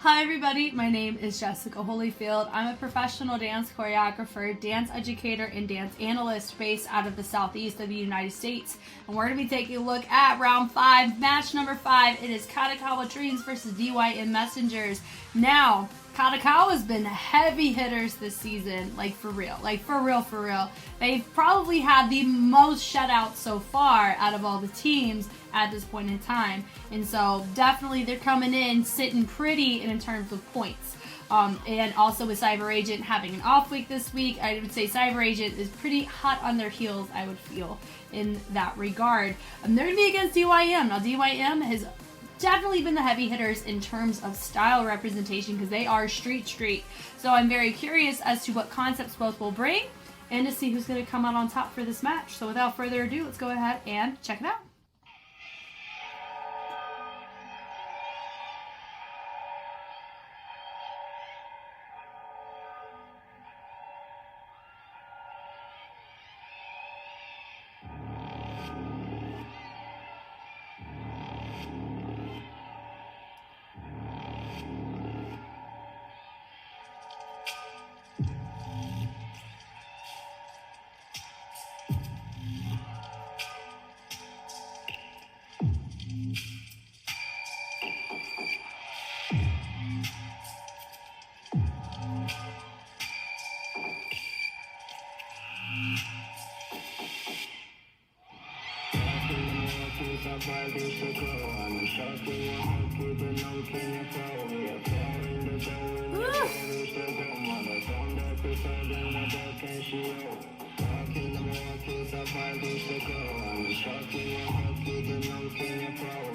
Hi everybody, my name is Jessica Holyfield. I'm a professional dance choreographer, dance educator, and dance analyst based out of the southeast of the United States. And we're going to be taking a look at round 5, match number 5. It is Kadokawa Dreams versus DYM Messengers. Now, Kadokawa's been heavy hitters this season, like for real. They've probably had the most shutouts so far out of all the teams at this point in time. And so definitely they're coming in sitting pretty in terms of points. And also with Cyber Agent having an off week this week, I would say Cyber Agent is pretty hot on their heels, I would feel, in that regard. They're going to be against DYM. Now DYM has definitely been the heavy hitters in terms of style representation because they are street. So I'm very curious as to what concepts both will bring and to see who's going to come out on top for this match. So without further ado, let's go ahead and check it out.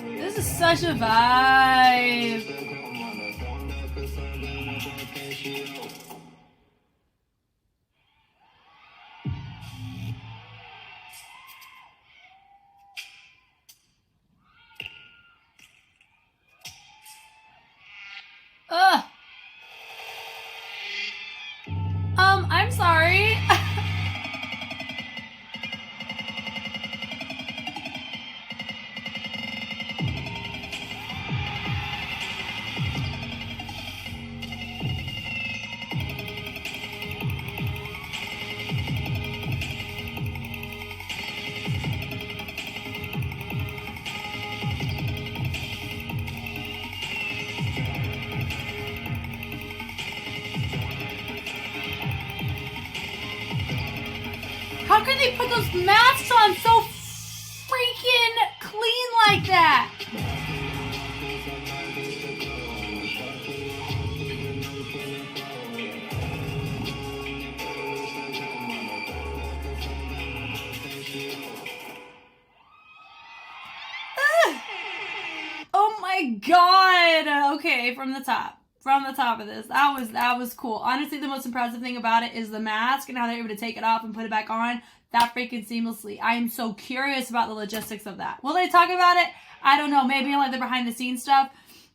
This is such a vibe. I'm sorry. How can they put those masks on so freaking clean like that? Oh my god! Okay, from the top of this, that was cool. Honestly, the most impressive thing about it is the mask and how they're able to take it off and put it back on that freaking seamlessly. I am so curious about the logistics of that. Will they talk about it? I don't know. Maybe like the behind the scenes stuff.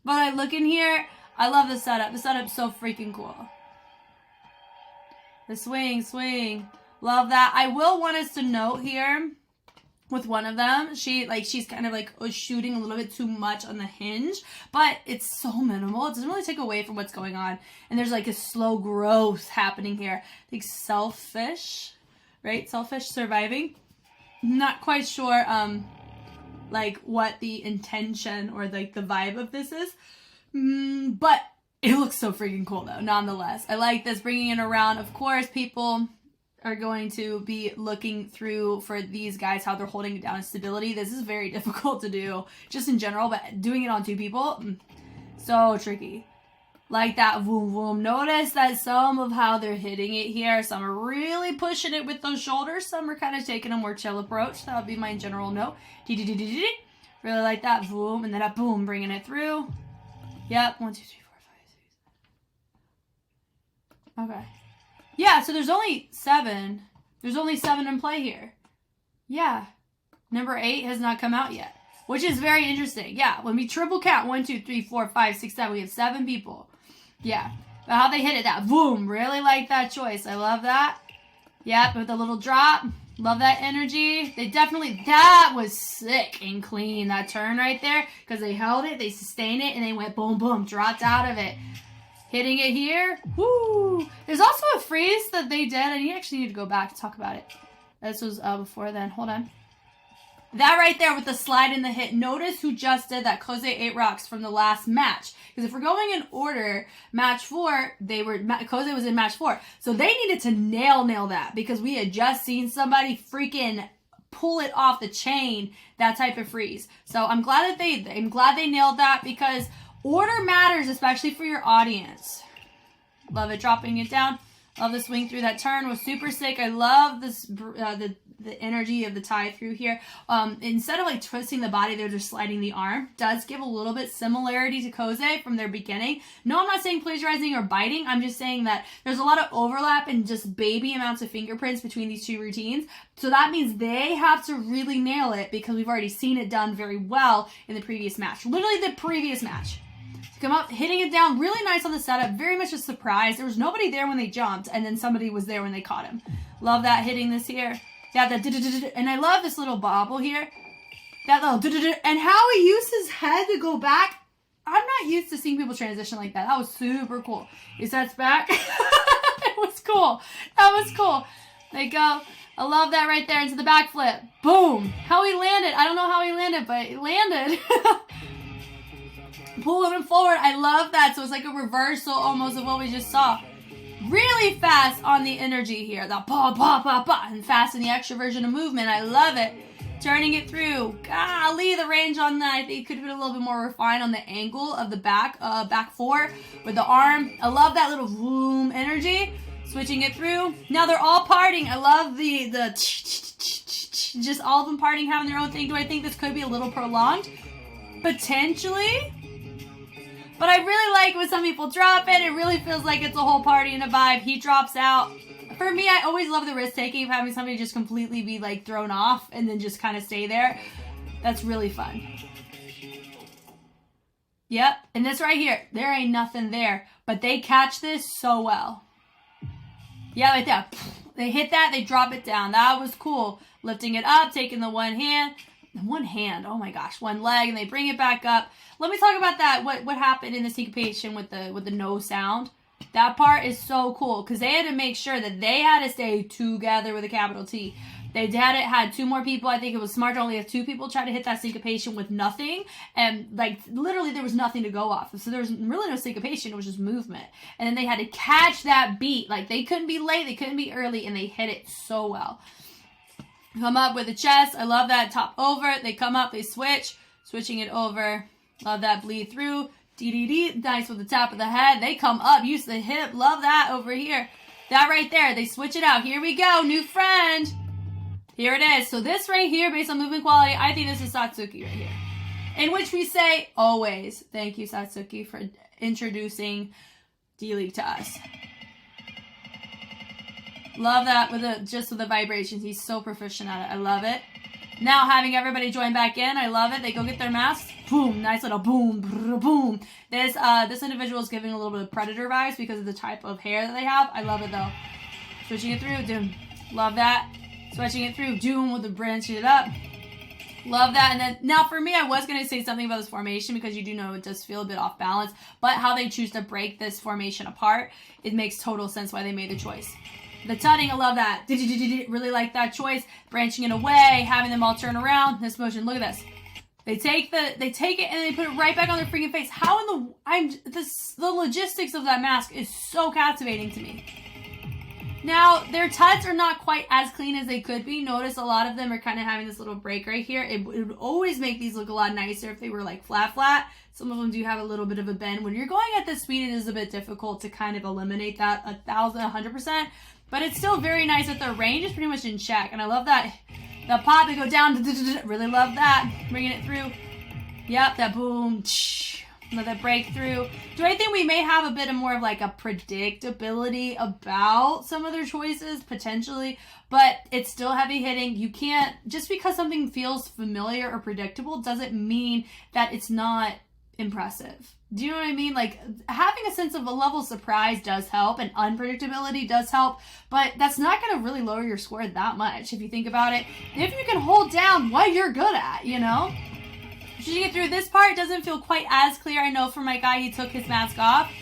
But I look in here, I love the setup. The setup's so freaking cool. The swing. Love that. I will want us to note here with one of them, she's kind of like shooting a little bit too much on the hinge, but it's so minimal. It doesn't really take away from what's going on. And there's like a slow growth happening here. I think selfish, right? Selfish surviving. Not quite sure, like what the intention or like the vibe of this is. But it looks so freaking cool though, nonetheless. I like this, bringing it around. Of course, people are going to be looking through for these guys, how they're holding it down in stability. This is very difficult to do just in general, but doing it on two people, so tricky. Like that boom. Notice that some of how they're hitting it here, some are really pushing it with those shoulders, some are kind of taking a more chill approach. That would be my general note. Really like that boom, and then that boom, bringing it through. Yep, 1, 2, 3, 4, 5, 6. Okay. Yeah, so there's only 7. There's only 7 in play here. Yeah. Number 8 has not come out yet, which is very interesting. Yeah, when we triple count, 1, 2, 3, 4, 5, 6, 7, we have 7 people. Yeah. But how they hit it, that boom, really like that choice. I love that. Yep, with a little drop. Love that energy. They definitely, that was sick and clean, that turn right there, because they held it, they sustained it, and they went boom, boom, dropped out of it. Hitting it here. Woo! There's also a freeze that they did, and you actually need to go back to talk about it. This was before then. Hold on. That right there with the slide and the hit. Notice who just did that. Koze 8 Rocks from the last match. Because if we're going in order, match 4, Koze was in match 4. So they needed to nail that. Because we had just seen somebody freaking pull it off the chain. That type of freeze. So I'm glad they nailed that. Because order matters, especially for your audience. Love it. Dropping it down. Love the swing through. That turn was super sick. I love this, the energy of the tie through here. Instead of like twisting the body, they're just sliding the arm. Does give a little bit similarity to Koze from their beginning. No, I'm not saying plagiarizing or biting. I'm just saying that there's a lot of overlap and just baby amounts of fingerprints between these two routines. So that means they have to really nail it because we've already seen it done very well in the previous match. Literally the previous match. Come up, hitting it down, really nice on the setup, very much a surprise. There was nobody there when they jumped, and then somebody was there when they caught him. Love that, hitting this here. Yeah, that and I love this little bobble here. That little and how he used his head to go back. I'm not used to seeing people transition like that. That was super cool. He sets back. It was cool. That was cool. There you go. I love that right there into the backflip. Boom. How he landed. I don't know how he landed, but he landed. Pulling him forward. I love that. So it's like a reversal almost of what we just saw. Really fast on the energy here. The pa, and fast in the extra version of movement. I love it. Turning it through. Golly, the range on that. I think it could have been a little bit more refined on the angle of the back 4 with the arm. I love that little boom energy. Switching it through. Now they're all parting. I love the just all of them parting, having their own thing. Do I think this could be a little prolonged? Potentially. But I really like when some people drop it. It really feels like it's a whole party and a vibe. He drops out. For me, I always love the risk taking of having somebody just completely be like thrown off and then just kind of stay there. That's really fun. Yep. And this right here, there ain't nothing there. But they catch this so well. Yeah, right there. They hit that. They drop it down. That was cool. Lifting it up, taking the one hand. Oh my gosh, one leg, and they bring it back up. Let me talk about that. What happened in the syncopation with the no sound? That part is so cool because they had to make sure that they had to stay together with a capital T. They had 2 more people. I think it was smart to only have 2 people try to hit that syncopation with nothing, and like literally there was nothing to go off of. So there was really no syncopation. It was just movement, and then they had to catch that beat. Like they couldn't be late, they couldn't be early, and they hit it so well. Come up with the chest. I love that. Top over. They come up. They switch. Switching it over. Love that bleed through. DDD. Nice with the top of the head. They come up. Use the hip. Love that over here. That right there. They switch it out. Here we go. New friend. Here it is. So this right here, based on movement quality, I think this is Satsuki right here. In which we say, always, thank you, Satsuki, for introducing D.LEAGUE to us. Love that with the vibrations. He's so proficient at it. I love it. Now having everybody join back in. I love it. They go get their masks. Boom. Nice little boom. Boom. This individual is giving a little bit of Predator vibes because of the type of hair that they have. I love it though. Switching it through. Doom. Love that. Switching it through. Doom with the branching it up. Love that. And then now for me, I was going to say something about this formation because you do know it does feel a bit off balance. But how they choose to break this formation apart, it makes total sense why they made the choice. The tutting, I love that. Really like that choice. Branching it away, having them all turn around. This motion, look at this. They take it and they put it right back on their freaking face. How in the logistics of that mask is so captivating to me. Now, their tuts are not quite as clean as they could be. Notice a lot of them are kind of having this little break right here. It would always make these look a lot nicer if they were like flat. Some of them do have a little bit of a bend. When you're going at this speed, it is a bit difficult to kind of eliminate that 100%. But it's still very nice that their range is pretty much in check. And I love that. The pop, they go down. Really love that. Bringing it through. Yep, that boom. Another breakthrough. Do I think we may have a bit of more of like a predictability about some of their choices? Potentially. But it's still heavy hitting. You can't, just because something feels familiar or predictable doesn't mean that it's not impressive. Do you know what I mean? Like, having a sense of a level of surprise does help, and unpredictability does help, but that's not going to really lower your score that much if you think about it. If you can hold down what you're good at, you know? Should you get through this part? It doesn't feel quite as clear. I know for my guy, he took his mask off.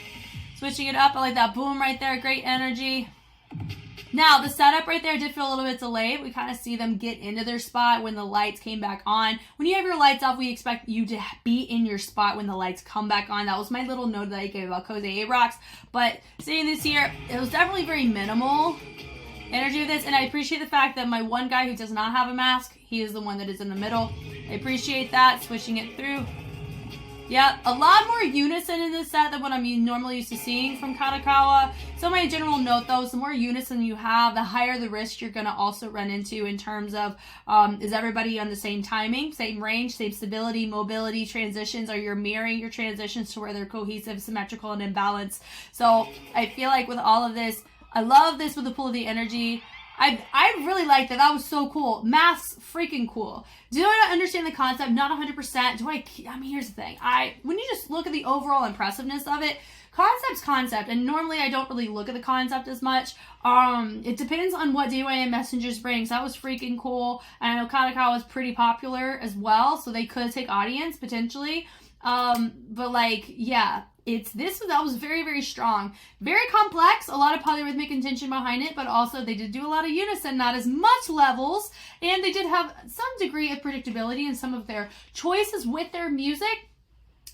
Switching it up, I like that boom right there. Great energy. Now, the setup right there did feel a little bit delayed. We kind of see them get into their spot when the lights came back on. When you have your lights off, we expect you to be in your spot when the lights come back on. That was my little note that I gave about Kose A-Rocks. But seeing this here, it was definitely very minimal energy of this. And I appreciate the fact that my one guy who does not have a mask, he is the one that is in the middle. I appreciate that. Switching it through. Yep, a lot more unison in this set than what I'm normally used to seeing from Kadokawa. So my general note though, the more unison you have, the higher the risk you're going to also run into in terms of is everybody on the same timing, same range, same stability, mobility, transitions, or you're mirroring your transitions to where they're cohesive, symmetrical, and in balance. So I feel like with all of this, I love this with the pull of the energy. I really liked it. That was so cool. Masks, freaking cool. Do I understand the concept? Not 100%. I mean, here's the thing. When you just look at the overall impressiveness of it, concept's concept, and normally I don't really look at the concept as much. It depends on what DYM Messengers brings. That was freaking cool. And I know Kadokawa was pretty popular as well, so they could take audience, potentially. But like, yeah. That was very, very strong. Very complex, a lot of polyrhythmic intention behind it, but also they did do a lot of unison, not as much levels, and they did have some degree of predictability in some of their choices with their music,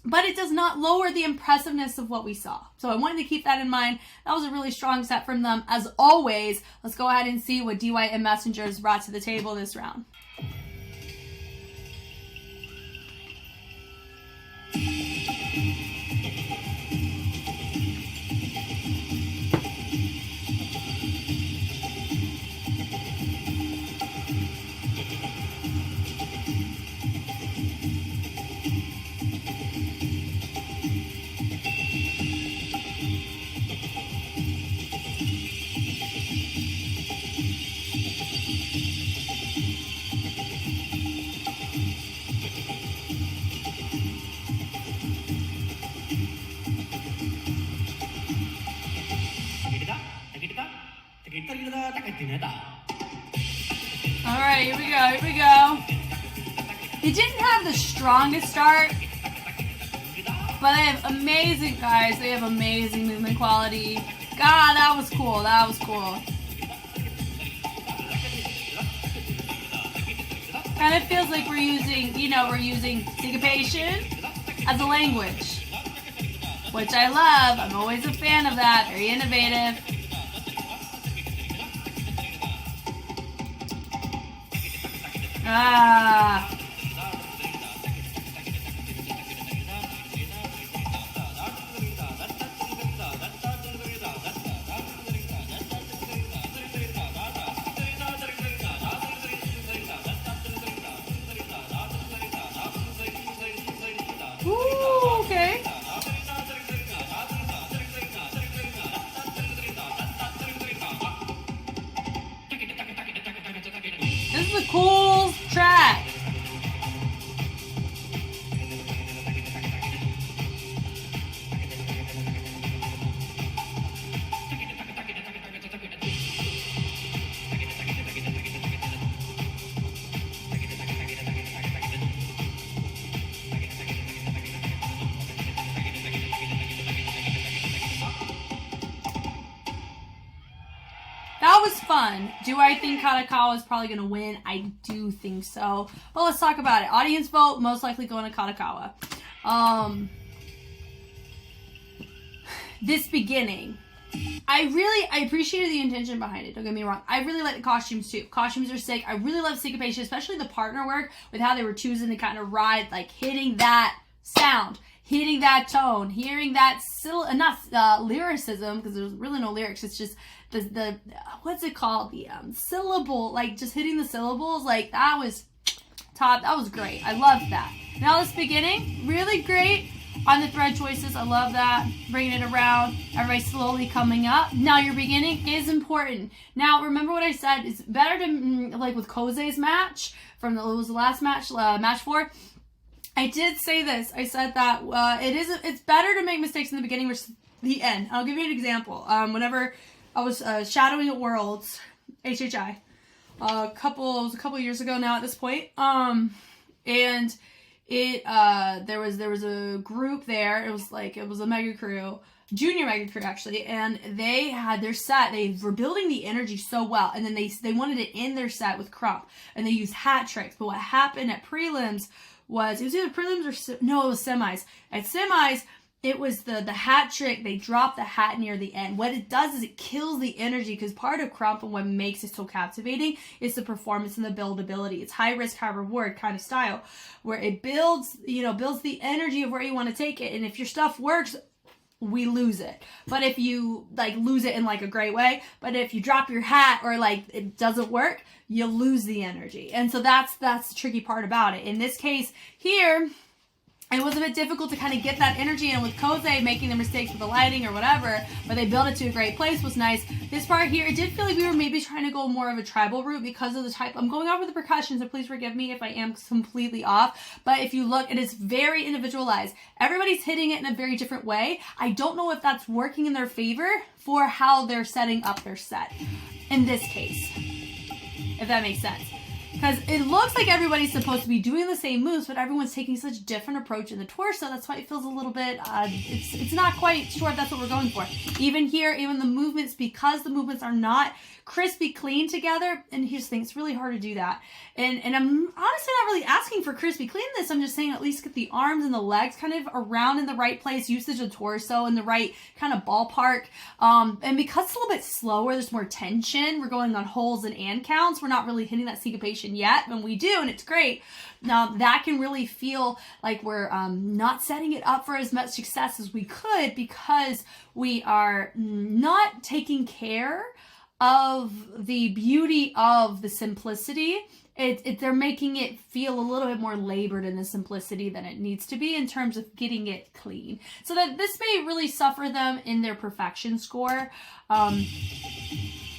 but it does not lower the impressiveness of what we saw. So I wanted to keep that in mind. That was a really strong set from them. As always, let's go ahead and see what DYM Messengers brought to the table this round. Alright, here we go. They didn't have the strongest start, but they have amazing, guys. They have amazing movement quality. God, that was cool. Kind of feels like we're using syncopation as a language, which I love. I'm always a fan of that. Very innovative. Ooh, okay. This is a cool track. That was fun. Do I think Kadokawa is probably going to win? I do think so. But let's talk about it. Audience vote, most likely going to Kadokawa. This beginning, I appreciated the intention behind it. Don't get me wrong. I really like the costumes too. Costumes are sick. I really love syncopation, especially the partner work with how they were choosing to kind of ride, like hitting that sound, hitting that tone, hearing that lyricism, because there's really no lyrics. It's just the what's it called? The syllable, like just hitting the syllables. Like that was top. That was great. I loved that. Now this beginning, really great. On the thread choices, I love that. Bringing it around. Everybody slowly coming up. Now your beginning is important. Now remember what I said. It's better to, like with Kose's match, it was the last match, match 4. I did say this. I said that it's better to make mistakes in the beginning versus the end. I'll give you an example. Whenever I was shadowing at Worlds, HHI, it was a couple years ago now at this point. And there was a group there. It was a mega crew, junior mega crew actually, and they had their set. They were building the energy so well, and then they wanted to end their set with Crump, and they used hat tricks. But what happened at prelims was, it was either prelims or it was semis. At semis, it was the hat trick. They dropped the hat near the end. What it does is it kills the energy, because part of Crump and what makes it so captivating is the performance and the buildability. It's high risk, high reward kind of style, where it builds the energy of where you want to take it. And if your stuff works, we lose it. But if you lose it in a great way, but if you drop your hat or it doesn't work, you lose the energy. And so that's the tricky part about it. In this case here, it was a bit difficult to kind of get that energy, and with Koze making the mistakes with the lighting or whatever, but they built it to a great place, was nice. This part here, it did feel like we were maybe trying to go more of a tribal route because of the type. I'm going over the percussion, so please forgive me if I am completely off. But if you look, it is very individualized. Everybody's hitting it in a very different way. I don't know if that's working in their favor for how they're setting up their set in this case, if that makes sense. Because it looks like everybody's supposed to be doing the same moves, but everyone's taking such different approach in the torso. That's why it feels a little bit, it's not quite sure if that's what we're going for. Even here, even the movements, because the movements are not crispy clean together, and here's the thing, it's really hard to do that. And I'm honestly not really asking for crispy cleanness. I'm just saying at least get the arms and the legs kind of around in the right place, usage of torso in the right kind of ballpark. And because it's a little bit slower, there's more tension. We're going on holds and counts. We're not really hitting that syncopation yet. When we do, and it's great, now that can really feel like we're not setting it up for as much success as we could, because we are not taking care of the beauty of the simplicity. They're making it feel a little bit more labored in the simplicity than it needs to be in terms of getting it clean. So that this may really suffer them in their perfection score. And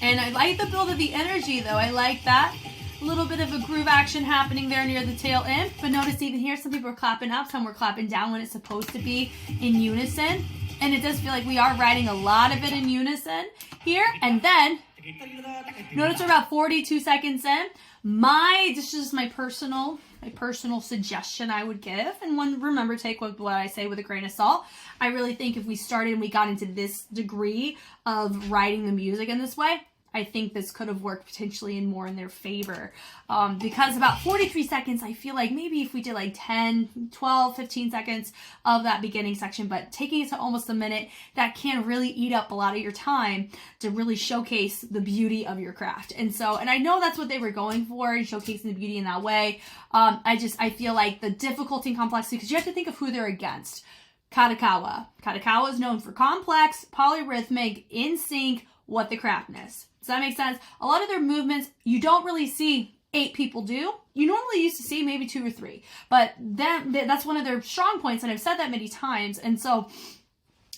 I like the build of the energy though. I like that. A little bit of a groove action happening there near the tail end. But notice even here, some people are clapping up, some were clapping down when it's supposed to be in unison. And it does feel like we are writing a lot of it in unison here. And then, notice we're about 42 seconds in. This is my personal suggestion I would give, and remember, take what I say with a grain of salt. I really think if we started and we got into this degree of writing the music in this way, I think this could have worked potentially more in their favor. Because about 43 seconds, I feel like maybe if we did 10, 12, 15 seconds of that beginning section, but taking it to almost a minute, that can really eat up a lot of your time to really showcase the beauty of your craft. And I know that's what they were going for, and showcasing the beauty in that way. I feel like the difficulty and complexity, because you have to think of who they're against. Kadokawa. Kadokawa is known for complex, polyrhythmic, in sync, what the craftness. Does that make sense? A lot of their movements, you don't really see 8 people do. You normally used to see maybe 2 or 3. But that's one of their strong points, and I've said that many times. And so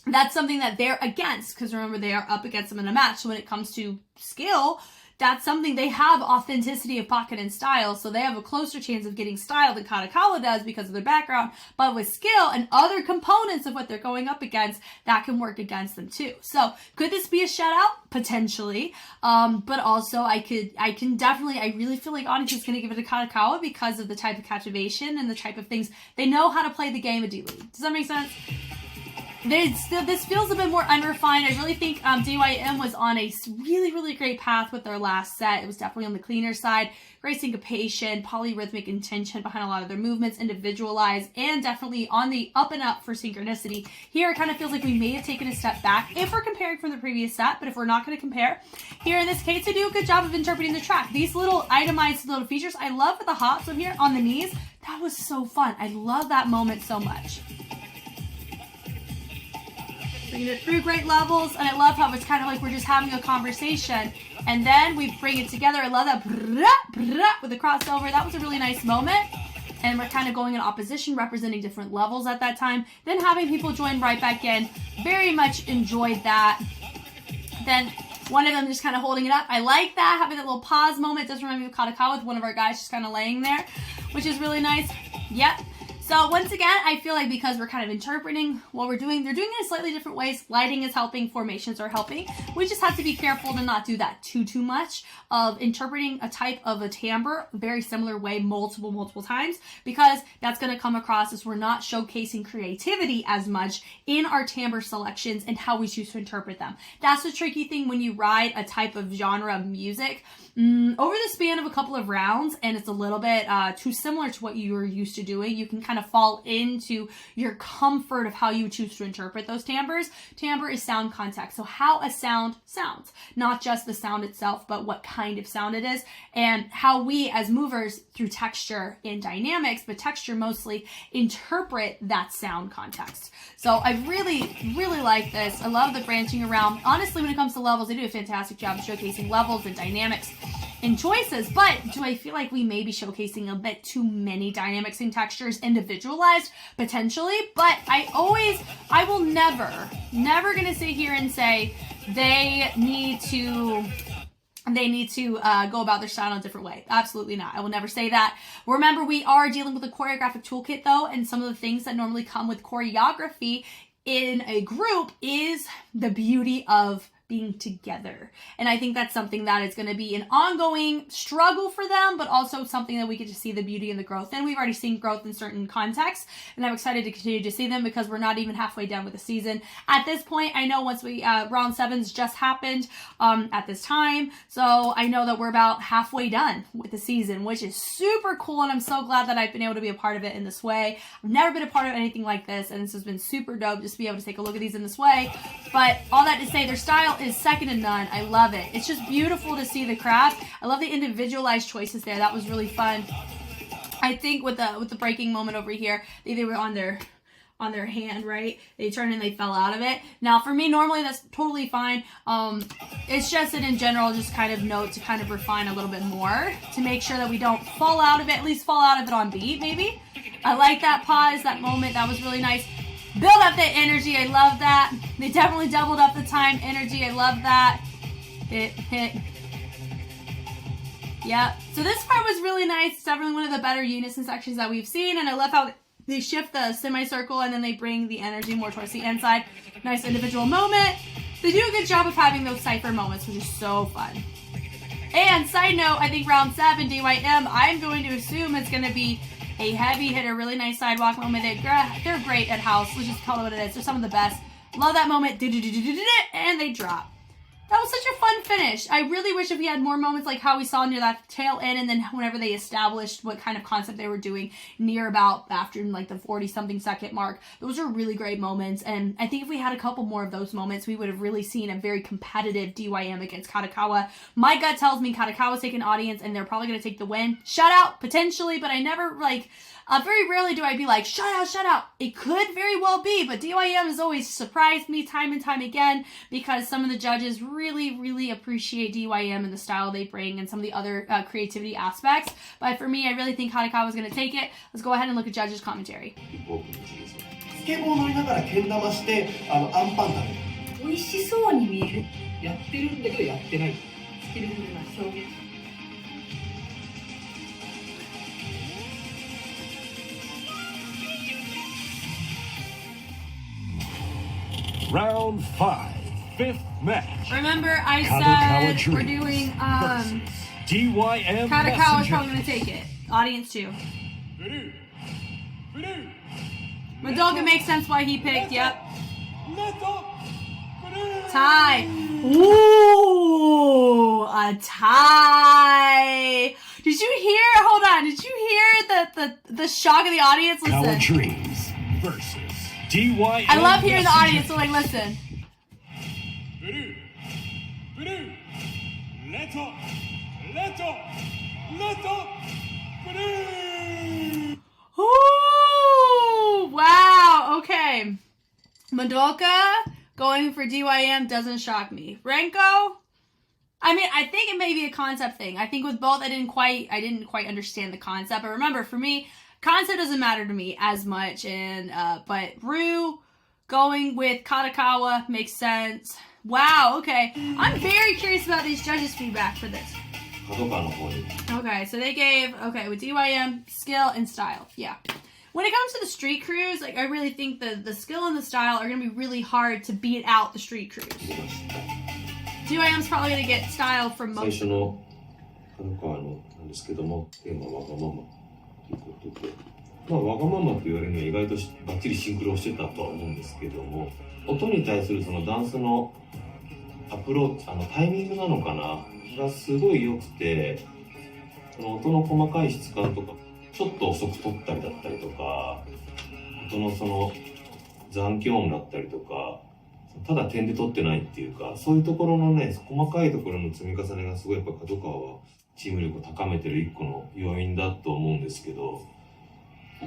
that's something that they're against, because remember, they are up against them in a match. So when it comes to skill, that's something they have, authenticity of pocket and style, so they have a closer chance of getting style than Kadokawa does because of their background. But with skill and other components of what they're going up against, that can work against them too. So could this be a shutout? Potentially. But also I really feel like Onyx is going to give it to Kadokawa because of the type of captivation and the type of things. They know how to play the game of D.LEAGUE. Does that make sense? This feels a bit more unrefined. I really think DYM was on a really, really great path with their last set. It was definitely on the cleaner side. Great syncopation, polyrhythmic intention behind a lot of their movements, individualized, and definitely on the up and up for synchronicity. Here, it kind of feels like we may have taken a step back if we're comparing from the previous set, but if we're not going to compare, here in this case, they do a good job of interpreting the track. These little itemized little features, I love with the hops on here on the knees. That was so fun. I love that moment so much. Bringing it through great levels, and I love how it's kind of like we're just having a conversation, and then we bring it together. I love that with the crossover. That was a really nice moment, and we're kind of going in opposition, representing different levels at that time. Then having people join right back in, very much enjoyed that. Then one of them just kind of holding it up. I like that, having that little pause moment. It does remind me of Kadokawa with one of our guys just kind of laying there, which is really nice. Yep. So once again, I feel like because we're kind of interpreting what we're doing, they're doing it in slightly different ways. Lighting is helping, formations are helping. We just have to be careful to not do that too much of interpreting a type of a timbre very similar way multiple times, because that's going to come across as we're not showcasing creativity as much in our timbre selections and how we choose to interpret them. That's the tricky thing when you ride a type of genre of music over the span of a couple of rounds, and it's a little bit too similar to what you were used to doing. You can kind of fall into your comfort of how you choose to interpret those timbres. Timbre is sound context, so how a sound sounds, not just the sound itself, but what kind of sound it is, and how we as movers through texture and dynamics, but texture mostly, interpret that sound context. So I really like this. I love the branching around. Honestly, when it comes to levels, they do a fantastic job of showcasing levels and dynamics and choices, but do I feel like we may be showcasing a bit too many dynamics and textures individualized? Potentially, but I will never gonna sit here and say they need to go about their style in a different way. Absolutely not. I will never say that. Remember, we are dealing with a choreographic toolkit though, and some of the things that normally come with choreography in a group is the beauty of being together. And I think that's something that is going to be an ongoing struggle for them, but also something that we get to see the beauty and the growth in. We've already seen growth in certain contexts, and I'm excited to continue to see them because we're not even halfway done with the season. At this point, I know once we, round 7's just happened at this time, so I know that we're about halfway done with the season, which is super cool, and I'm so glad that I've been able to be a part of it in this way. I've never been a part of anything like this, and this has been super dope just to be able to take a look at these in this way. But all that to say, their style is second to none. I love it. It's just beautiful to see the craft. I love the individualized choices there. That was really fun. I think with the breaking moment over here, they were on their hand, right? They turned and they fell out of it. Now for me, normally that's totally fine. It's just that in general, just kind of note to kind of refine a little bit more to make sure that we don't fall out of it, at least fall out of it on beat, maybe. I like that pause, that moment. That was really nice. Build up the energy. I love that. They definitely doubled up the time energy. I love that. Hit. Yep. So this part was really nice. It's definitely one of the better unison sections that we've seen. And I love how they shift the semicircle and then they bring the energy more towards the inside. Nice individual moment. They do a good job of having those cipher moments, which is so fun. And side note, I think round 7, DYM, I'm going to assume it's going to be a heavy hitter, really nice sidewalk moment. They're great at house. Let's just call it what it is. They're some of the best. Love that moment. And they drop. That was such a fun finish. I really wish if we had more moments like how we saw near that tail end, and then whenever they established what kind of concept they were doing near about after like the 40-something second mark. Those are really great moments, and I think if we had a couple more of those moments, we would have really seen a very competitive DYM against Kadokawa. My gut tells me Kadokawa's taking audience, and they're probably going to take the win. Shut out, potentially, but I never, very rarely do I be like, shut out. It could very well be, but DYM has always surprised me time and time again because some of the judges really appreciate DYM and the style they bring and some of the other creativity aspects. But for me, I really think Kadokawa is going to take it. Let's go ahead and look at judges' commentary. スケボー乗りながらけん玉してアンパン食べる。美味しそうに見える。やってるんだけどやってない。スキルフルな表現。Round 5, 5th match. Remember, I said we're doing DYM Kadokawa's probably going to take it. Audience 2. Madoka makes sense why he picked, yep. Tie. Ooh, a tie. Did you hear? Hold on. Did you hear the shock of the audience? Listen. Dreams versus DYM. I love hearing the audience, so listen. Ooh, wow, okay. Madoka going for DYM doesn't shock me. Renko, I mean, I think it may be a concept thing. I think with both, I didn't quite understand the concept. But remember, for me, concept doesn't matter to me as much. And but Rue going with Kadokawa makes sense. Wow, okay. I'm very curious about these judges' feedback for this. Okay, so they gave, with DYM, skill and style. Yeah. when it comes to the street crews, like I really think the skill and the style are going to be really hard to beat out the street crews. DYM's probably going to get style from 最 most. 初の角川のなんですけども、テーマはわがままということで、まあわがままと言われるのは意外とバッチリシンクロしてたとは思うんですけども、音に対するそのダンスのアプローチ、タイミングなのかながすごい良くて、その音の細かい質感とか、ちょっと遅く取ったりだったりとか、音のその残響音だったりとか、ただ点で取ってないっていうか、そういうところのね、細かいところの積み重ねがすごいやっぱ角川はチーム力を高めてる一個の要因だと思うんですけど、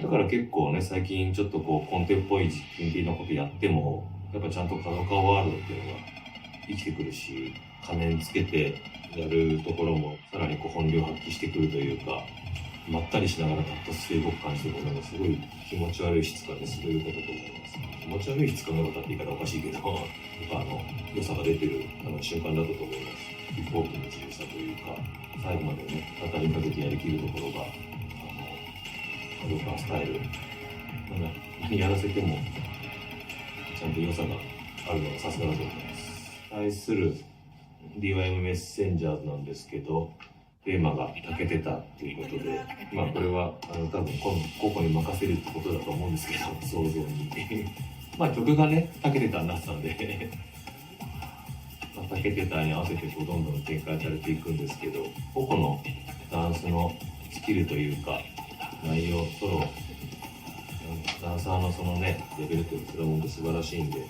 だから結構ね、最近ちょっとこうコンテっぽい実験的なことやっても、やっぱちゃんと角川ワールドっていうのが生きてくるし、仮面つけてやるところもさらにこう本領発揮してくるというか、まったりしながら達達して動く感じとか、なんかすごい気持ち悪い質感です。そういうことだと思います。気持ち悪い質感がまたって言い方おかしいけど、やっぱ良さが出てる瞬間だったと思います。ヒップホップの自由さというか、最後までね、畳みかけてやりきるところが、角川スタイル、何やらせても、ちゃんと良さがあるのがさすがだと思います。対する DYM メッセンジャーズなんですけど、テーマが長けてたということで、まあこれは多分個々に任せるってことだと思うんですけど、想像にまあ曲がね長けてたになってたんで長けてたに合わせてこうどんどん展開されていくんですけど、個々のダンスのスキルというか内容、ソロダンサーのそのねレベルっていうのそれは本当素晴らしいんで、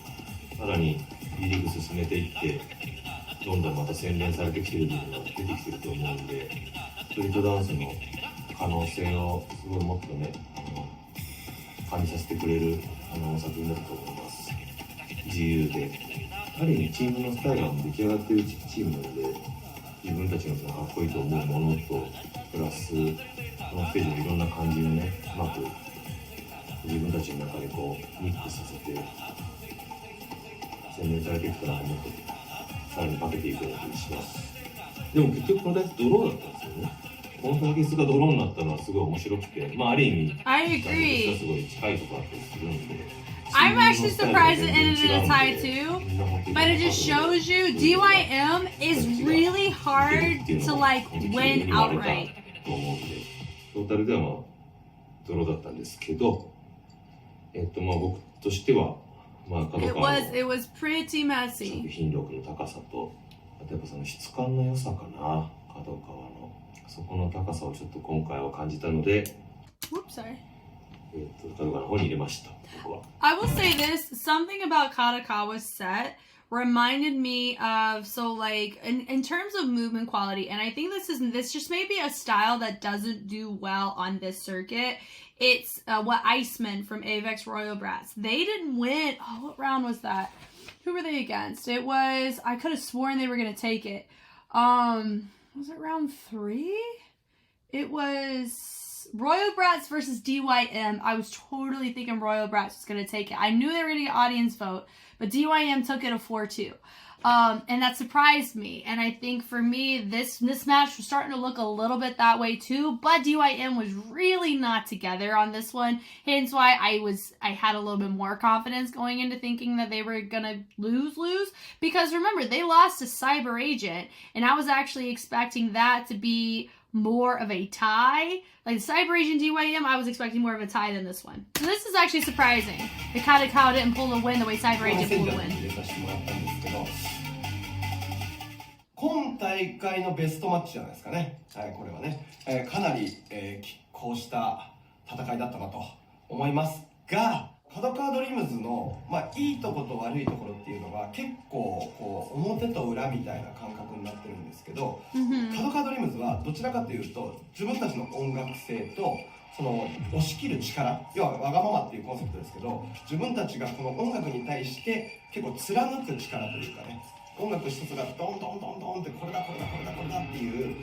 さらに D リーグ進めていってどんどんまた洗練されてきてる部分が出てきてると思うんで、ストリートダンスの可能性をすごいもっとね感じさせてくれる作品だったと思います。自由である意味チームのスタイルが出来上がってるチームなので、自分たちのそのかっこいいと思うものとプラスこのステージのいろんな感じをねうまく自分たちの中でこうミックスさせて洗練されていくかなと思ってさらにかけていくような気がします。でも結局この対決ドローだったんですよね。この対決がドローになったのはすごい面白くて、まあある意味 I agree. すごい近いところだったりするんで。I'm actually surprised it ended in a tie too, but it just shows you DYM is really hard to like win outright. と思うんで、トータルではまあドローだったんですけど、まあ僕としてはまあ角川の It was pretty messy. 作品力の高さと、あとやっぱその質感の良さかな、角川のそこの高さをちょっと今回は感じたので、 Whoops, sorry. 角川の方に入れました。僕は。I will say this, something about Kadokawa's set reminded me of, so like in terms of movement quality, and I think this just may be a style that doesn't do well on this circuit. It's what Iceman from Avex Royal Brats. They didn't win. Oh, what round was that? Who were they against? It was, I could have sworn they were going to take it. Was it round 3? It was Royal Brats versus DYM. I was totally thinking Royal Brats was going to take it. I knew they were going to get audience vote, but DYM took it a 4-2. And that surprised me. And I think for me, this match was starting to look a little bit that way too. But DYM was really not together on this one. Hence why I had a little bit more confidence going into thinking that they were gonna lose. Because remember, they lost to Cyber Agent, and I was actually expecting that to be more of a tie. Like Cyber Agent DYM, I was expecting more of a tie than this one. So this is actually surprising. The Kadokawa didn't pull the win the way Cyber Agent pulled the win. 今大会のベストマッチじゃないですかね。これはね、かなり、拮抗した戦いだったなと思いますが、角川ドリームズの、いいとこと悪いところっていうのが結構こう表と裏みたいな感覚になってるんですけど、角川ドリームズはどちらかというと自分たちの音楽性とその押し切る力、要はわがままっていうコンセプトですけど、自分たちがこの音楽に対して結構貫く力というかね、音楽一つがドンドンドンドンってこれだっていう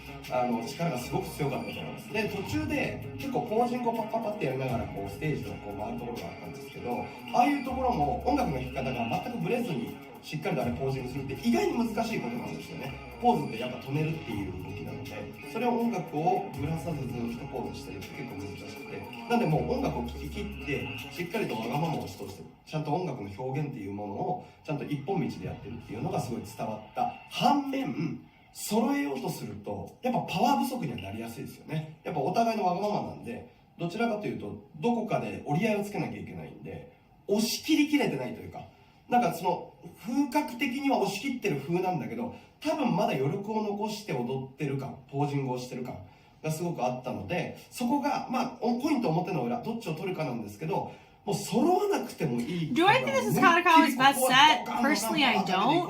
力がすごく強かったと思います。で途中で結構ポージングをパッパッパってやりながらこうステージをこう回るところがあったんですけど、ああいうところも音楽の弾き方が全くブレずにしっかりとあれポージングするって意外に難しいことなんですよね。ポーズってやっぱ止めるっていう動きなので、それを音楽をぶらさずずっとポーズしてるって結構難しくて、なんでもう音楽を聴き切ってしっかりとわがままを主としてちゃんと音楽の表現っていうものをちゃんと一本道でやってるっていうのがすごい伝わった反面、揃えようとするとやっぱパワー不足にはなりやすいですよね。やっぱお互いのわがままなんで、どちらかというとどこかで折り合いをつけなきゃいけないんで、押し切りきれてないというか、なんかその風格的には押し切ってる風なんだけど、多分まだ余力を残して踊ってる感、ポージングをしてる感がすごくあったので、そこがまあポイント表の裏どっちを取るかなんですけど、もう揃わなくてもいい。 Do I think this is Kadokawa's best set? Personally, I don't.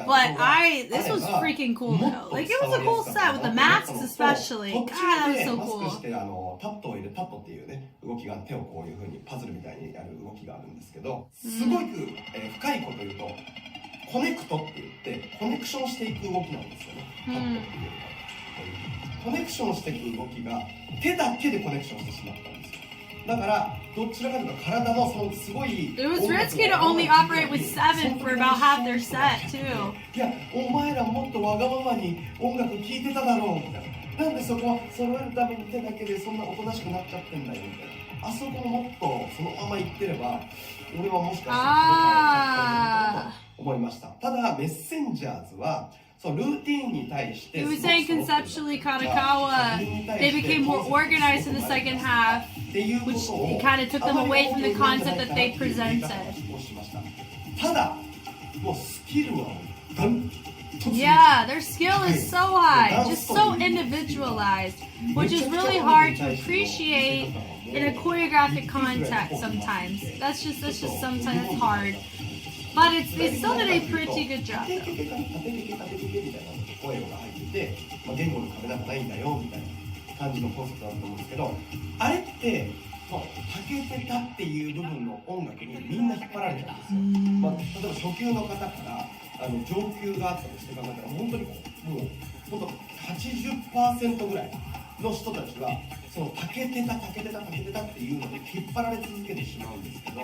But this was freaking cool though. Like, it was a cool set with the masks especially. God, that was so マスク cool. してタットを入れ、タットっていうね動きが、手をこういう風にパズルみたいにやる動きがあるんですけど、すごく、深いこと言うとコネクトって言ってコネクションしていく動きなんですよね。タットっていうのはコネクションしていく動きが手だけでコネクションしてしまったんですよ。だからどちらかというと体のそのすごい It was risky to only operate with 7 for about half their set too. いや、お前らもっとわがままに音楽聴いてただろうみたいな。なんでそこは揃えるために手だけでそんなおとなしくなっちゃってんだよみたいな。あそこももっとそのまま言ってれば、俺はもしかしたら思いました。ただメッセンジャーズはそうルーティーンに対して He was saying conceptually Kadokawa, they became more organized in the second half, which kind of took them away from the concept that they presented. ただもうスキルはダントツに Yeah, their skill is so high, just so individualized, which is really hard to appreciate in a choreographic context sometimes. That's just sometimes hard. But they still did a pretty good job. 声が入ってて、言語の壁なんかないんだよみたいな感じのコンセプトだと思うんですけど、あれってもうタケテタっていう部分の音楽にみんな引っ張られちゃうんですよ。例えば初級の方から上級があったとして考えたら、本当にもう80% ぐらいの人たちはそのタケテタっていうので引っ張られ続けてしまうんですけど、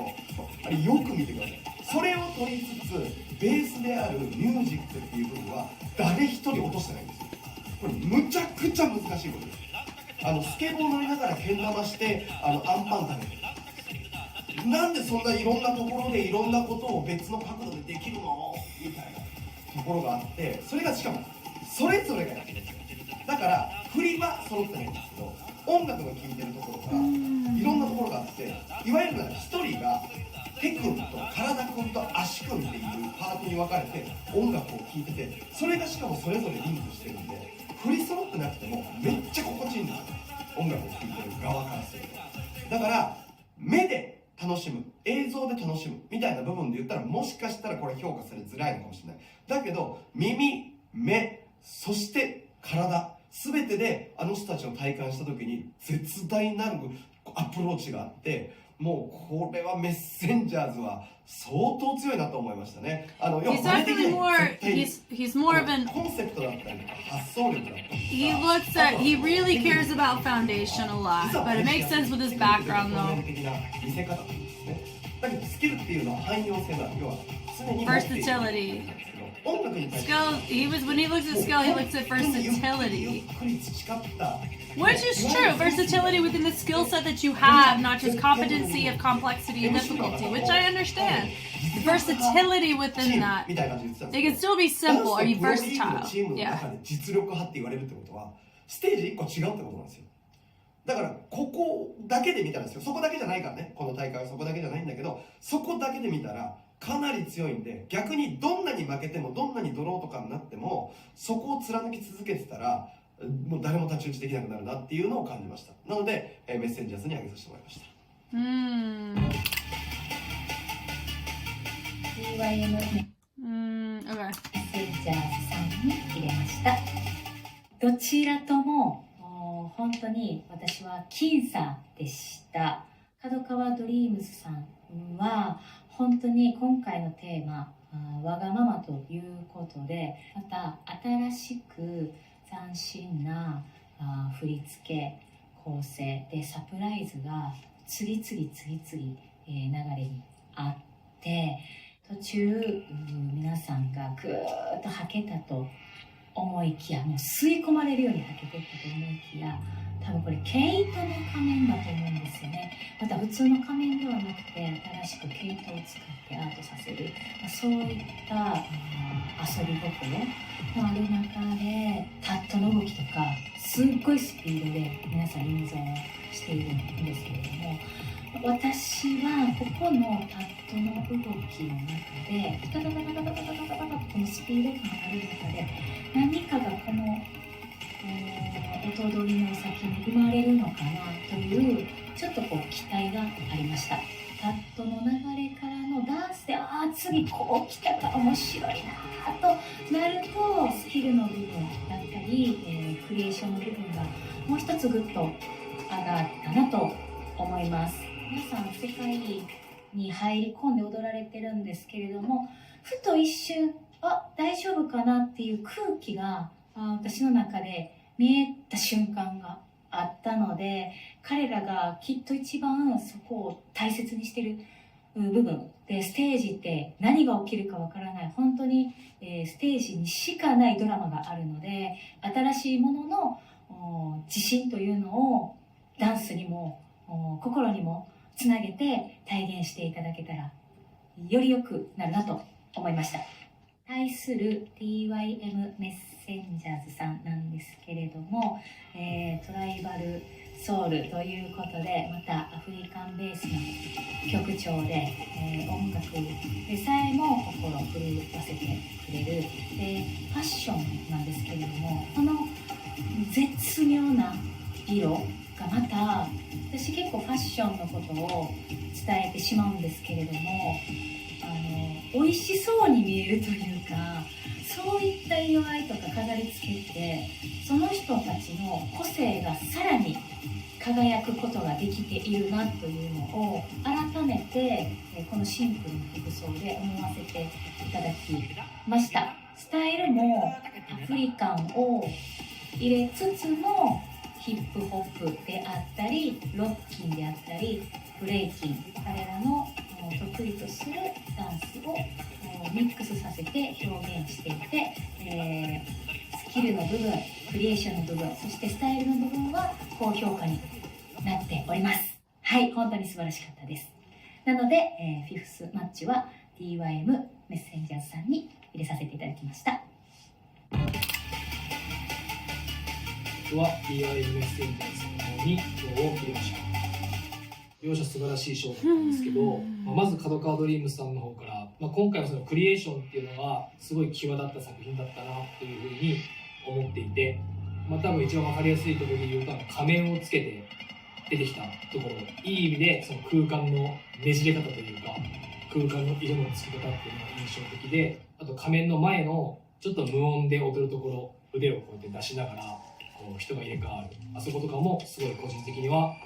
あれよく見てください。それを取りつつベースであるミュージックっていう部分は誰一人落としてないんですよ。これむちゃくちゃ難しいことです。スケボー乗りながらけん玉してアンパン食べてる。なんでそんないろんなところでいろんなことを別の角度でできるのみたいなところがあって、それがしかもそれぞれがやってるんですよ。だから振りは揃ってないんですけど、音楽の聴いてるところがいろんなところがあって、いわゆる一人が手君と体君と足君っていうパートに分かれて音楽を聴いてて、それがしかもそれぞれリンクしてるんで、振り揃ってなくてもめっちゃ心地いいんですよ、音楽を聴いてる側からすると。だから目で楽しむ、映像で楽しむみたいな部分で言ったら、もしかしたらこれ評価されづらいのかもしれない。だけど耳、目、そして体、全てであの人たちを体感した時に絶大なるアプローチがあって、もうこれはメッセンジャーズは相当強いなと思いましたね。He's definitely more. He's more of an. コンセプトだったりとか発想力だったりとか。He really cares about foundation a lot, but it makes sense with his background though. 的な見せ方なんですね。だけどスキルっていうのは汎用性だ。要は常に Versatility. 音楽に対して Skill. When he looks at skill, he looks at versatility. Which is true, versatility within the skill set that you have, not just competency of complexity and difficulty, which I understand. Versatility within that. They can still be simple. Are you versatile? Yeah. 実力派って言われるってことは、ステージ1個違うってことなんですよ。だからここだけで見たらですよ、そこだけじゃないからね、この大会はそこだけじゃないんだけど、そこだけで見たらかなり強いんで、逆にどんなに負けてもどんなにドローとかになってもそこを貫き続けてたら、もう誰も太刀打ちできなくなるなっていうのを感じました。なので、メッセンジャーズに挙げさせてもらいました。DYM メッセンジャーズさんに入れました。どちらとも本当に私は僅差でした。角川ドリームズさんは本当に今回のテーマわがままということで、また新しく斬新な振り付け構成でサプライズが次々流れにあって、途中皆さんがぐーっとはけたと思いきや、もう吸い込まれるようにはけていったと思いきや、多分これ毛糸の仮面だと思うんですよね。また普通の仮面ではなくて新しく毛糸を使ってアートさせる、そういった遊び心のある中でタットの動きとかすっごいスピードで皆さん演奏しているんですけれども、私はここのタットの動きの中でタタタタタタタタタタタこのスピード感がある中で何かがこの音取りの先に生まれるのかなというちょっとこう期待がありました。タットの流れからのダンスで次こう来たか面白いなとなるとスキルの部分だったり、クリエーションの部分がもう一つぐっと上がったなと思います。皆さん世界に入り込んで踊られてるんですけれども、ふと一瞬大丈夫かなっていう空気が私の中で見えた瞬間があったので、彼らがきっと一番そこを大切にしてる部分で、ステージって何が起きるかわからない、本当にステージにしかないドラマがあるので、新しいものの自信というのをダンスにも心にもつなげて体現していただけたらより良くなるなと思いました。対する DYM メッセンジャーズさんなんですけれども、トライバルソウルということで、またアフリカンベースの曲調で、音楽でさえも心を震わせてくれる、ファッションなんですけれども、この絶妙な色がまた、私結構ファッションのことを伝えてしまうんですけれども、美味しそうに見えるというか、そういった色合いとか飾り付けってその人たちの個性がさらに輝くことができているなというのを改めてこのシンプルな服装で思わせていただきました。スタイルもアフリカンを入れつつもヒップホップであったりロッキンであったりブレイキン、彼らの得意とするダンスをミックスさせて表現していて、スキルの部分、クリエーションの部分、そしてスタイルの部分は高評価になっております。はい、本当に素晴らしかったです。なので、フィフスマッチは DYM メッセンジャーズさんに入れさせていただきました。は DYM メッセンジャーズの方に票を入れました。両者素晴らしい賞だったんですけど、まず角川ドリームスさんの方から、今回はそのクリエーションっていうのがすごい際立った作品だったなというふうに思っていて、多分一番分かりやすいところで言うと仮面をつけて出てきたところ、いい意味でその空間のねじれ方というか空間の色のつき方っていうのが印象的で、あと仮面の前のちょっと無音で踊るところ、腕をこうやって出しながらこう人が入れ替わるあそことかもすごい個人的には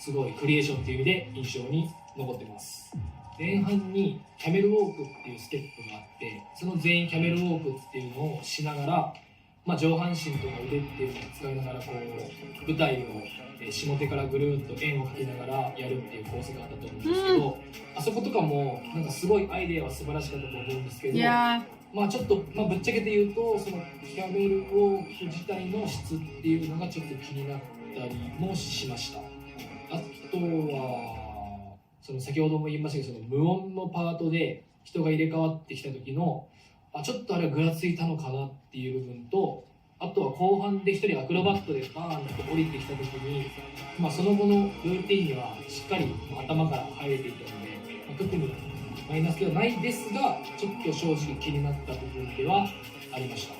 すごいクリエーションっていう意味で印象に残ってます。前半にキャメルウォークっていうステップがあって、その全員キャメルウォークっていうのをしながら、上半身とか腕っていうのを使いながらこう舞台を下手からぐるっと円を描きながらやるっていう構成があったと思うんですけど、あそことかもなんかすごいアイデアは素晴らしかったと思うんですけど、ちょっと、ぶっちゃけて言うとそのキャメルウォーク自体の質っていうのがちょっと気になったりもしました。あとはその先ほども言いましたけど、その無音のパートで人が入れ替わってきた時のちょっとあれはぐらついたのかなっていう部分と、あとは後半で一人アクロバットでバーンと降りてきた時に、その後のルーティンにはしっかり頭から入れていたので、特にマイナスではないですが、ちょっと正直気になった部分ではありました。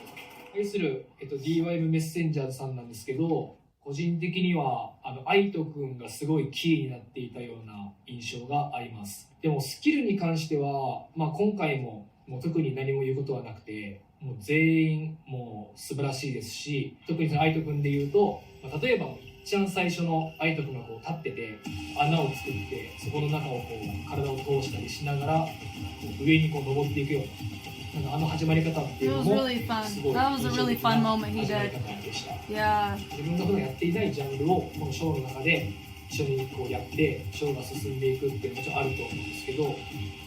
対する、DYM メッセンジャーズさんなんですけど、個人的には愛斗くんがすごいキーになっていたような印象があります。でもスキルに関しては、今回も特に何も言うことはなくて、もう全員もう素晴らしいですし、特にその愛斗くんで言うと、例えば一番最初の愛斗くんがこう立ってて穴を作って、そこの中をこう体を通したりしながら上にこう登っていくような。始まり方っていうのもすごい印象的な始まり方でした。自分が普段やっていないジャンルをこのショーの中で一緒にこうやってショーが進んでいくっていうのももちろんあると思うんですけど、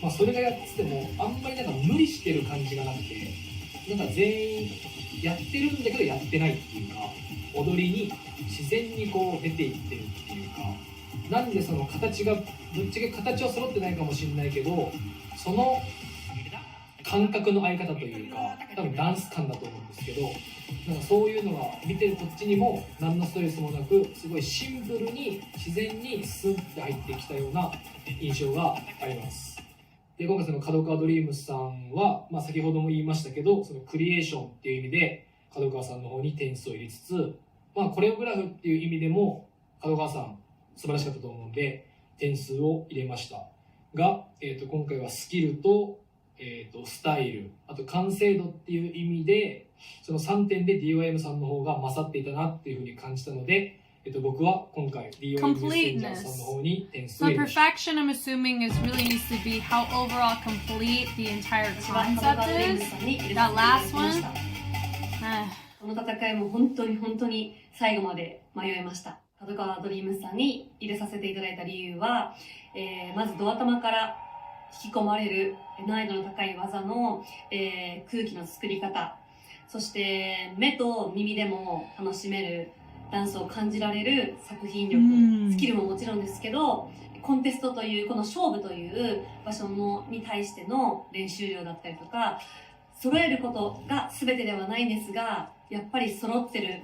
それがやっててもあんまりなんか無理してる感じがなくて、なんか全員やってるんだけどやってないっていうか、踊りに自然にこう出ていってるっていうか、なんでその形がぶっちゃけ形は揃ってないかもしれないけど、その感覚の合い方というか、多分ダンス感だと思うんですけど、なんかそういうのが見てるこっちにも何のストレスもなく、すごいシンプルに自然にスンって入ってきたような印象があります。で、今回その角川ドリームスさんは、先ほども言いましたけど、そのクリエーションっていう意味で角川さんの方に点数を入れつつ、コレオグラフっていう意味でも角川さん素晴らしかったと思うんで点数を入れましたが、今回はスキルと、スタイル、あと完成度っていう意味でその3点で DYM さんの方が勝っていたなっていうふうに感じたので、僕は今回 DYM メッセンジャーさんの方に点数を So 入れました。 perfection, I'm assuming, is really needs to be how overall complete the entire 私は角川ドリ concept ーム is. スさんに入れ That させて last いただきまし one. た。 Ah. この戦いも本当に最後まで迷いました。角川ドリームスさんに入れさせていただいた理由は、まずド頭から引き込まれる難易度の高い技の、空気の作り方、そして目と耳でも楽しめるダンスを感じられる作品力、スキルももちろんですけど、コンテストというこの勝負という場所に対しての練習量だったりとか、揃えることが全てではないんですが、やっぱり揃ってる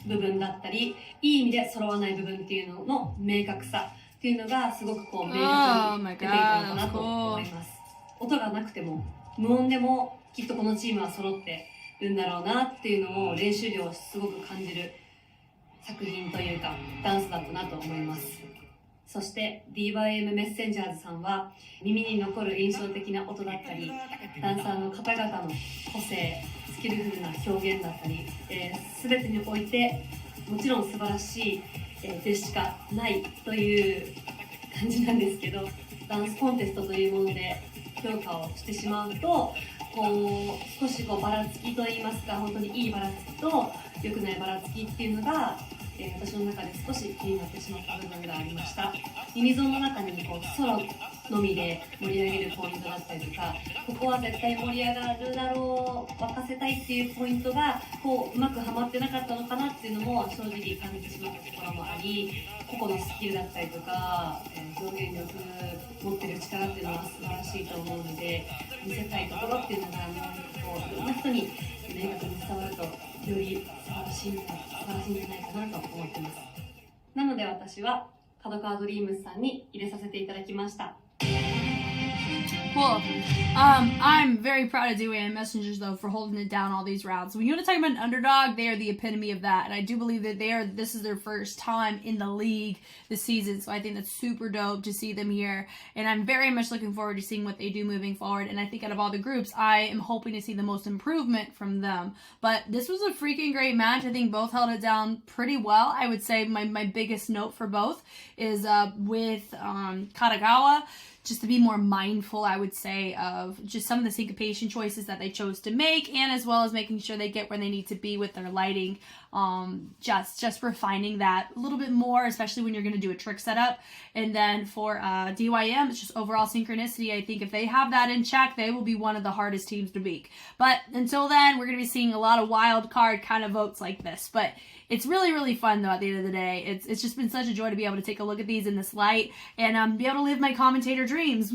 部分だったり、いい意味で揃わない部分っていうのの明確さっていうのがすごくこう明確に出ていたのかなと思います。音がなくても無音でもきっとこのチームは揃ってるんだろうなっていうのを練習量をすごく感じる作品というかダンスだったなと思います。そして DYM メッセンジャーズさんは耳に残る印象的な音だったり、ダンサーの方々の個性、スキルフルな表現だったり、全てにおいてもちろん素晴らしい、でしかないという感じなんですけど、ダンスコンテストというもので評価をしてしまうと、少しばらつきといいますか、本当にいいばらつきと良くないばらつきっていうのが、私の中で少し気になってしまった部分がありました。ユニゾンの中にソロのみで盛り上げるポイントだったりとか、ここは絶対盛り上がるだろう、沸かせたいっていうポイントがうまくはまってなかったのかなっていうのも正直感じてしまったところもあり、個々のスキルだったりとか、表現力持ってる力っていうのは素晴らしいと思うので、見せたいところっていうのがいろんな人に明確に伝わるとより素晴らしいんじゃないかなと思っています。なので私は角川ドリームスさんに入れさせていただきました。 Cool. I'm very proud of DYM Messengers though for holding it down all these rounds. When you want to talk about an underdog, they are the epitome of that, and I do believe that this is their first time in the league this season. So I think that's super dope to see them here, and I'm very much looking forward to seeing what they do moving forward. And I think out of all the groups, I am hoping to see the most improvement from them. But this was a freaking great match. I think both held it down pretty well. I would say my biggest note for both is with Kadokawa. Just to be more mindful, I would say, of just some of the syncopation choices that they chose to make, and as well as making sure they get where they need to be with their lighting. Just refining that a little bit more, especially when you're going to do a trick setup. And then for DYM, it's just overall synchronicity. I think if they have that in check, they will be one of the hardest teams to beat. But until then, we're going to be seeing a lot of wild card kind of votes like this. But it's really, really fun, though, at the end of the day. It's just been such a joy to be able to take a look at these in this light and be able to live my commentator dreams.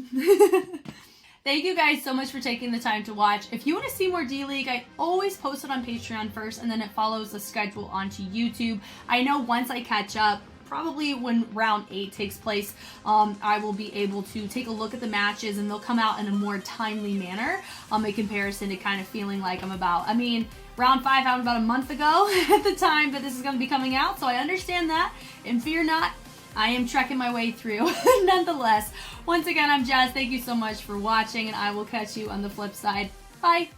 Thank you guys so much for taking the time to watch. If you want to see more D-League, I always post it on Patreon first, and then it follows the schedule onto YouTube. I know once I catch up, probably when round 8 takes place, I will be able to take a look at the matches, and they'll come out in a more timely manner in comparison to kind of feeling like round 5 happened about a month ago at the time that this is going to be coming out, so I understand that, and fear not, I am trekking my way through nonetheless. Once again, I'm Jazz. Thank you so much for watching, and I will catch you on the flip side. Bye!